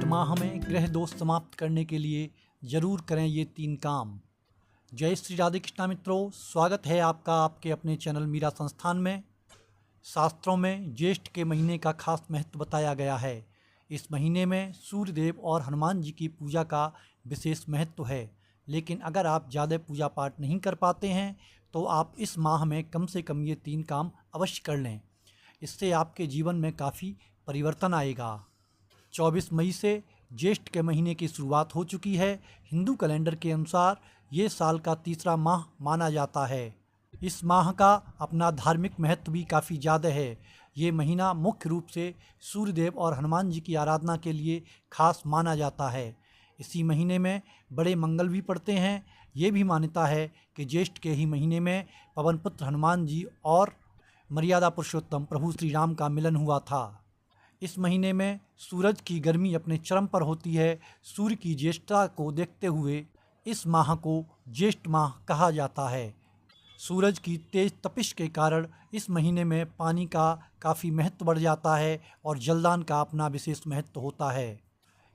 माह में ग्रह दोष समाप्त करने के लिए ज़रूर करें ये 3 काम। जय श्री राधे कृष्णा मित्रों, स्वागत है आपका आपके अपने चैनल मीरा संस्थान में। शास्त्रों में ज्येष्ठ के महीने का खास महत्व बताया गया है। इस महीने में सूर्य देव और हनुमान जी की पूजा का विशेष महत्व है। लेकिन अगर आप ज़्यादा पूजा पाठ नहीं कर पाते हैं तो आप इस माह में कम से कम ये 3 काम अवश्य कर लें। इससे आपके जीवन में काफ़ी परिवर्तन आएगा। 24 मई से ज्येष्ठ के महीने की शुरुआत हो चुकी है। हिंदू कैलेंडर के अनुसार ये साल का तीसरा माह माना जाता है। इस माह का अपना धार्मिक महत्व भी काफ़ी ज़्यादा है। ये महीना मुख्य रूप से सूर्यदेव और हनुमान जी की आराधना के लिए खास माना जाता है। इसी महीने में बड़े मंगल भी पड़ते हैं। ये भी मान्यता है कि ज्येष्ठ के ही महीने में पवन पुत्र हनुमान जी और मर्यादा पुरुषोत्तम प्रभु श्री राम का मिलन हुआ था। इस महीने में सूरज की गर्मी अपने चरम पर होती है। सूर्य की ज्येष्ठता को देखते हुए इस माह को ज्येष्ठ माह कहा जाता है। सूरज की तेज तपिश के कारण इस महीने में पानी का काफ़ी महत्व बढ़ जाता है और जलदान का अपना विशेष महत्व होता है।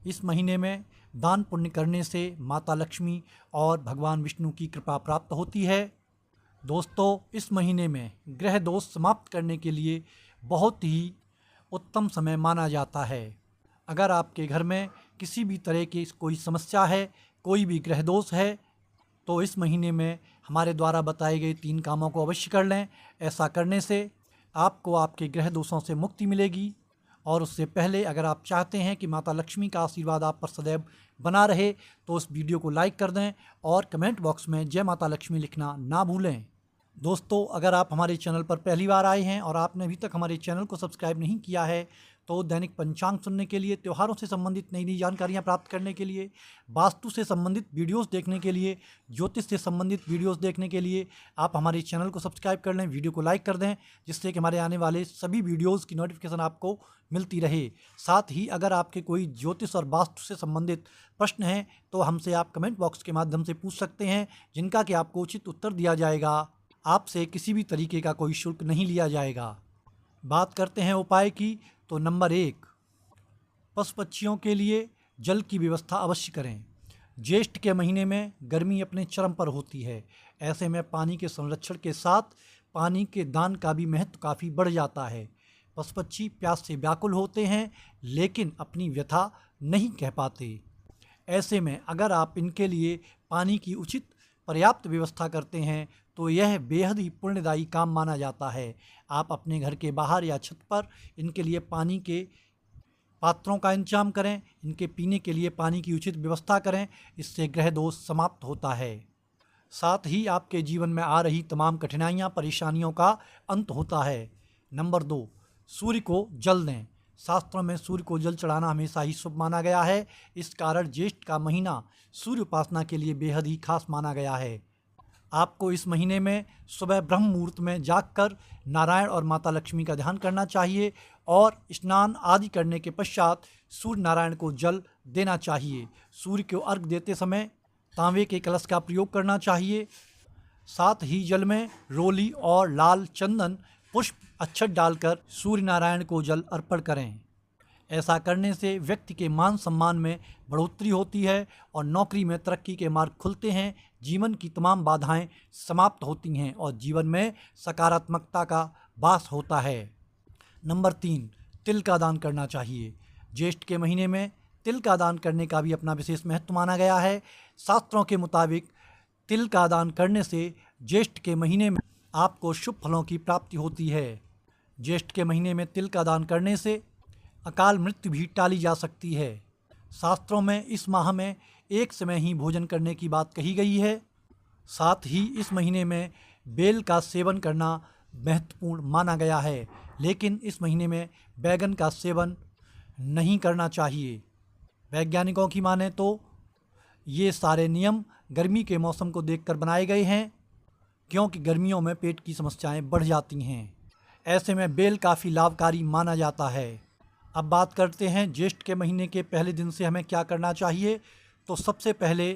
इस महीने में दान पुण्य करने से माता लक्ष्मी और भगवान विष्णु की कृपा प्राप्त होती है। दोस्तों, इस महीने में ग्रह दोष समाप्त करने के लिए बहुत ही उत्तम समय माना जाता है। अगर आपके घर में किसी भी तरह की कोई समस्या है, कोई भी ग्रह दोष है, तो इस महीने में हमारे द्वारा बताए गए 3 कामों को अवश्य कर लें। ऐसा करने से आपको आपके ग्रह दोषों से मुक्ति मिलेगी। और उससे पहले अगर आप चाहते हैं कि माता लक्ष्मी का आशीर्वाद आप पर सदैव बना रहे तो उस वीडियो को लाइक कर दें और कमेंट बॉक्स में जय माता लक्ष्मी लिखना ना भूलें। दोस्तों, अगर आप हमारे चैनल पर पहली बार आए हैं और आपने अभी तक हमारे चैनल को सब्सक्राइब नहीं किया है तो दैनिक पंचांग सुनने के लिए, त्योहारों से संबंधित नई नई जानकारियां प्राप्त करने के लिए, वास्तु से संबंधित वीडियोस देखने के लिए, ज्योतिष से संबंधित वीडियोस देखने के लिए आप हमारे चैनल को सब्सक्राइब कर लें, वीडियो को लाइक कर दें, जिससे कि हमारे आने वाले सभी वीडियोज़ की नोटिफिकेशन आपको मिलती रहे। साथ ही अगर आपके कोई ज्योतिष और वास्तु से संबंधित प्रश्न हैं तो हमसे आप कमेंट बॉक्स के माध्यम से पूछ सकते हैं, जिनका कि आपको उचित उत्तर दिया जाएगा। आपसे किसी भी तरीके का कोई शुल्क नहीं लिया जाएगा। बात करते हैं उपाय की, तो नंबर 1, पशु पक्षियों के लिए जल की व्यवस्था अवश्य करें। ज्येष्ठ के महीने में गर्मी अपने चरम पर होती है। ऐसे में पानी के संरक्षण के साथ पानी के दान का भी महत्व काफ़ी बढ़ जाता है। पशु पक्षी प्यास से व्याकुल होते हैं लेकिन अपनी व्यथा नहीं कह पाते। ऐसे में अगर आप इनके लिए पानी की उचित पर्याप्त व्यवस्था करते हैं तो यह बेहद ही पुण्यदायी काम माना जाता है। आप अपने घर के बाहर या छत पर इनके लिए पानी के पात्रों का इंतजाम करें, इनके पीने के लिए पानी की उचित व्यवस्था करें। इससे ग्रह दोष समाप्त होता है। साथ ही आपके जीवन में आ रही तमाम कठिनाइयाँ, परेशानियों का अंत होता है। नंबर 2, सूर्य को जल दें। शास्त्रों में सूर्य को जल चढ़ाना हमेशा ही शुभ माना गया है। इस कारण ज्येष्ठ का महीना सूर्य उपासना के लिए बेहद ही खास माना गया है। आपको इस महीने में सुबह ब्रह्म मुहूर्त में जागकर नारायण और माता लक्ष्मी का ध्यान करना चाहिए और स्नान आदि करने के पश्चात सूर्य नारायण को जल देना चाहिए। सूर्य को अर्घ्य देते समय तांबे के कलश का प्रयोग करना चाहिए। साथ ही जल में रोली और लाल चंदन पुष्प अक्षत डालकर सूर्य नारायण को जल अर्पण करें। ऐसा करने से व्यक्ति के मान सम्मान में बढ़ोतरी होती है और नौकरी में तरक्की के मार्ग खुलते हैं। जीवन की तमाम बाधाएं समाप्त होती हैं और जीवन में सकारात्मकता का वास होता है। नंबर 3, तिल का दान करना चाहिए। ज्येष्ठ के महीने में तिल का दान करने का भी अपना विशेष महत्व माना गया है। शास्त्रों के मुताबिक तिल का दान करने से ज्येष्ठ के महीने में आपको शुभ फलों की प्राप्ति होती है। ज्येष्ठ के महीने में तिल का दान करने से अकाल मृत्यु भी टाली जा सकती है। शास्त्रों में इस माह में एक समय ही भोजन करने की बात कही गई है। साथ ही इस महीने में बेल का सेवन करना महत्वपूर्ण माना गया है, लेकिन इस महीने में बैगन का सेवन नहीं करना चाहिए। वैज्ञानिकों की माने तो ये सारे नियम गर्मी के मौसम को देखकर बनाए गए हैं, क्योंकि गर्मियों में पेट की समस्याएं बढ़ जाती हैं। ऐसे में बेल काफ़ी लाभकारी माना जाता है। अब बात करते हैं ज्येष्ठ के महीने के पहले दिन से हमें क्या करना चाहिए। तो सबसे पहले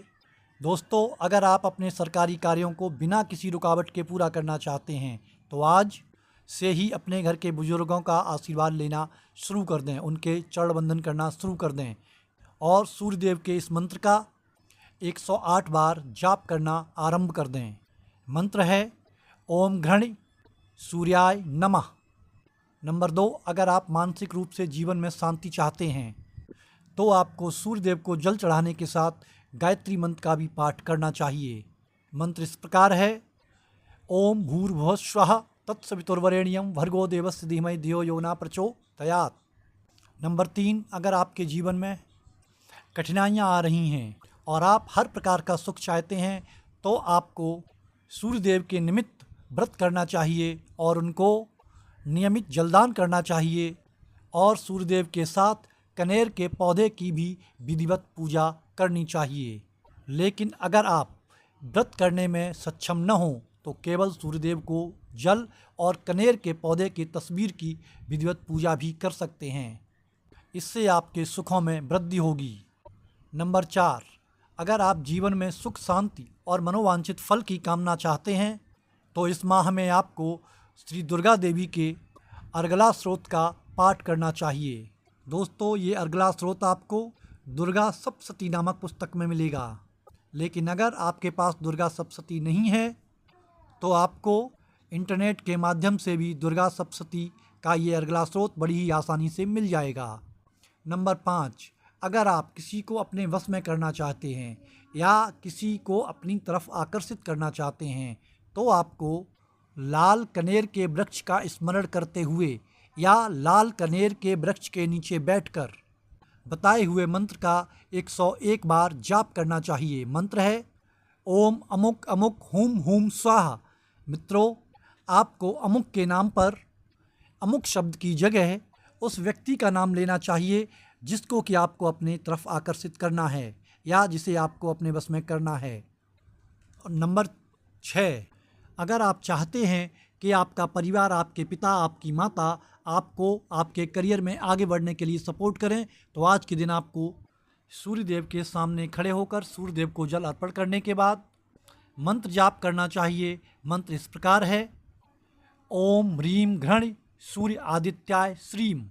दोस्तों, अगर आप अपने सरकारी कार्यों को बिना किसी रुकावट के पूरा करना चाहते हैं तो आज से ही अपने घर के बुजुर्गों का आशीर्वाद लेना शुरू कर दें, उनके चरण वंदन करना शुरू कर दें और सूर्यदेव के इस मंत्र का 108 बार जाप करना आरंभ कर दें। मंत्र है ओम घृणी सूर्याय नमः। नंबर 2, अगर आप मानसिक रूप से जीवन में शांति चाहते हैं तो आपको सूर्यदेव को जल चढ़ाने के साथ गायत्री मंत्र का भी पाठ करना चाहिए। मंत्र इस प्रकार है ओम भूर्भुवः स्वः तत्सवितुर्वरेण्यं भर्गो देवस्य धीमहि धियो यो न प्रचोदयात्। नंबर 3, अगर आपके जीवन में कठिनाइयाँ आ रही हैं और आप हर प्रकार का सुख चाहते हैं तो आपको सूर्यदेव के निमित्त व्रत करना चाहिए और उनको नियमित जलदान करना चाहिए और सूर्यदेव के साथ कनेर के पौधे की भी विधिवत पूजा करनी चाहिए। लेकिन अगर आप व्रत करने में सक्षम न हो तो केवल सूर्यदेव को जल और कनेर के पौधे की तस्वीर की विधिवत पूजा भी कर सकते हैं। इससे आपके सुखों में वृद्धि होगी। नंबर 4, अगर आप जीवन में सुख शांति और मनोवांछित फल की कामना चाहते हैं तो इस माह में आपको श्री दुर्गा देवी के अर्गला स्रोत का पाठ करना चाहिए। दोस्तों, ये अर्गला स्रोत आपको दुर्गा सप्तशती नामक पुस्तक में मिलेगा। लेकिन अगर आपके पास दुर्गा सप्तशती नहीं है तो आपको इंटरनेट के माध्यम से भी दुर्गा सप्तशती का ये अर्गला स्रोत बड़ी ही आसानी से मिल जाएगा। नंबर 5, अगर आप किसी को अपने वश में करना चाहते हैं या किसी को अपनी तरफ आकर्षित करना चाहते हैं तो आपको लाल कनेर के वृक्ष का स्मरण करते हुए या लाल कनेर के वृक्ष के नीचे बैठकर बताए हुए मंत्र का 101 बार जाप करना चाहिए। मंत्र है ओम अमुक अमुक हुम हुम स्वाहा। मित्रों, आपको अमुक के नाम पर अमुक शब्द की जगह उस व्यक्ति का नाम लेना चाहिए जिसको कि आपको अपनी तरफ आकर्षित करना है या जिसे आपको अपने बस में करना है। और नंबर 6, अगर आप चाहते हैं कि आपका परिवार, आपके पिता, आपकी माता आपको आपके करियर में आगे बढ़ने के लिए सपोर्ट करें तो आज के दिन आपको सूर्यदेव के सामने खड़े होकर सूर्यदेव को जल अर्पण करने के बाद मंत्र जाप करना चाहिए। मंत्र इस प्रकार है ओम ह्रीम घृण सूर्य आदित्याय श्रीम।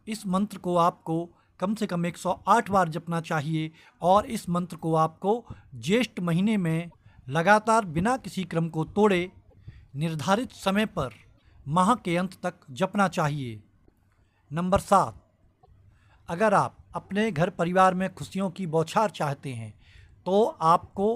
इस मंत्र को आपको कम से कम 108 बार जपना चाहिए और इस मंत्र को आपको ज्येष्ठ महीने में लगातार बिना किसी क्रम को तोड़े निर्धारित समय पर माह के अंत तक जपना चाहिए। नंबर 7, अगर आप अपने घर परिवार में खुशियों की बौछार चाहते हैं तो आपको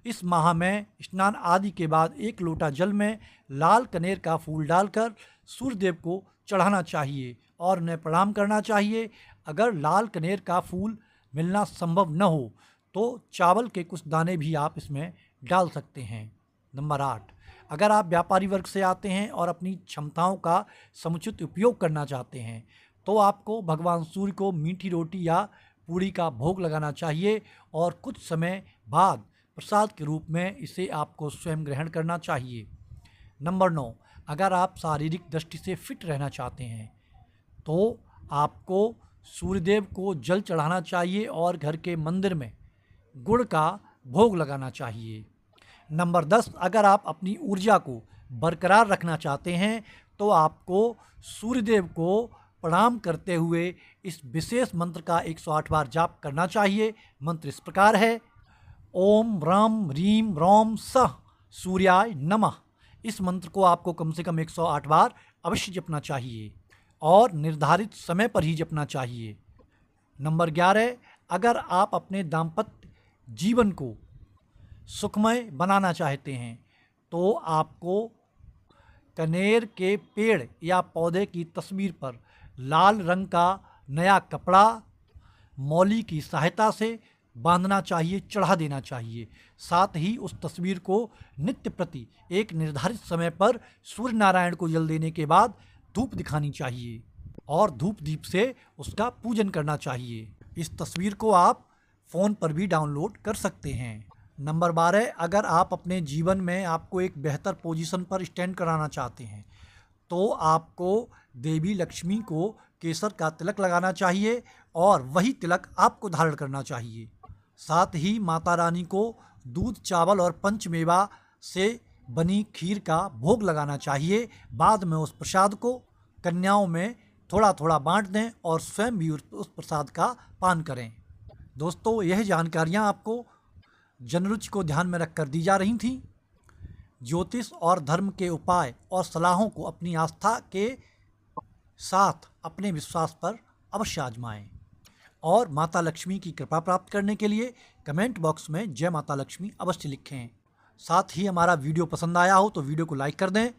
इस माह में स्नान आदि के बाद 1 लोटा जल में लाल कनेर का फूल डालकर सूर्यदेव को चढ़ाना चाहिए और उन्हें प्रणाम करना चाहिए। अगर लाल कनेर का फूल मिलना संभव न हो तो चावल के कुछ दाने भी आप इसमें डाल सकते हैं। नंबर 8, अगर आप व्यापारी वर्ग से आते हैं और अपनी क्षमताओं का समुचित उपयोग करना चाहते हैं तो आपको भगवान सूर्य को मीठी रोटी या पूड़ी का भोग लगाना चाहिए और कुछ समय बाद प्रसाद के रूप में इसे आपको स्वयं ग्रहण करना चाहिए। नंबर 9, अगर आप शारीरिक दृष्टि से फिट रहना चाहते हैं तो आपको सूर्यदेव को जल चढ़ाना चाहिए और घर के मंदिर में गुड़ का भोग लगाना चाहिए। नंबर 10, अगर आप अपनी ऊर्जा को बरकरार रखना चाहते हैं तो आपको सूर्यदेव को प्रणाम करते हुए इस विशेष मंत्र का 108 बार जाप करना चाहिए। मंत्र इस प्रकार है ओम राम ह्रीम रोम सः सूर्याय नमः। इस मंत्र को आपको कम से कम 108 बार अवश्य जपना चाहिए और निर्धारित समय पर ही जपना चाहिए। नंबर 11, अगर आप अपने दाम्पत्य जीवन को सुखमय बनाना चाहते हैं तो आपको कनेर के पेड़ या पौधे की तस्वीर पर लाल रंग का नया कपड़ा मौली की सहायता से बांधना चाहिए, चढ़ा देना चाहिए। साथ ही उस तस्वीर को नित्य प्रति एक निर्धारित समय पर सूर्य नारायण को जल देने के बाद धूप दिखानी चाहिए और धूप दीप से उसका पूजन करना चाहिए। इस तस्वीर को आप फ़ोन पर भी डाउनलोड कर सकते हैं। नंबर 12, अगर आप अपने जीवन में आपको एक बेहतर पोजीशन पर स्टैंड कराना चाहते हैं तो आपको देवी लक्ष्मी को केसर का तिलक लगाना चाहिए और वही तिलक आपको धारण करना चाहिए। साथ ही माता रानी को दूध, चावल और पंचमेवा से बनी खीर का भोग लगाना चाहिए। बाद में उस प्रसाद को कन्याओं में थोड़ा थोड़ा बांट दें और स्वयं भी उस प्रसाद का पान करें। दोस्तों, यह जानकारियाँ आपको जनरुचि को ध्यान में रखकर दी जा रही थीं। ज्योतिष और धर्म के उपाय और सलाहों को अपनी आस्था के साथ अपने विश्वास पर अवश्य आजमाएं। और माता लक्ष्मी की कृपा प्राप्त करने के लिए कमेंट बॉक्स में जय माता लक्ष्मी अवश्य लिखें। साथ ही हमारा वीडियो पसंद आया हो तो वीडियो को लाइक कर दें।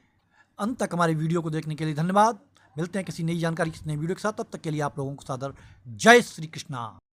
अंत तक हमारे वीडियो को देखने के लिए धन्यवाद। मिलते हैं किसी नई जानकारी, किसी नई वीडियो के साथ। तब तक के लिए आप लोगों को सादर जय श्री कृष्णा।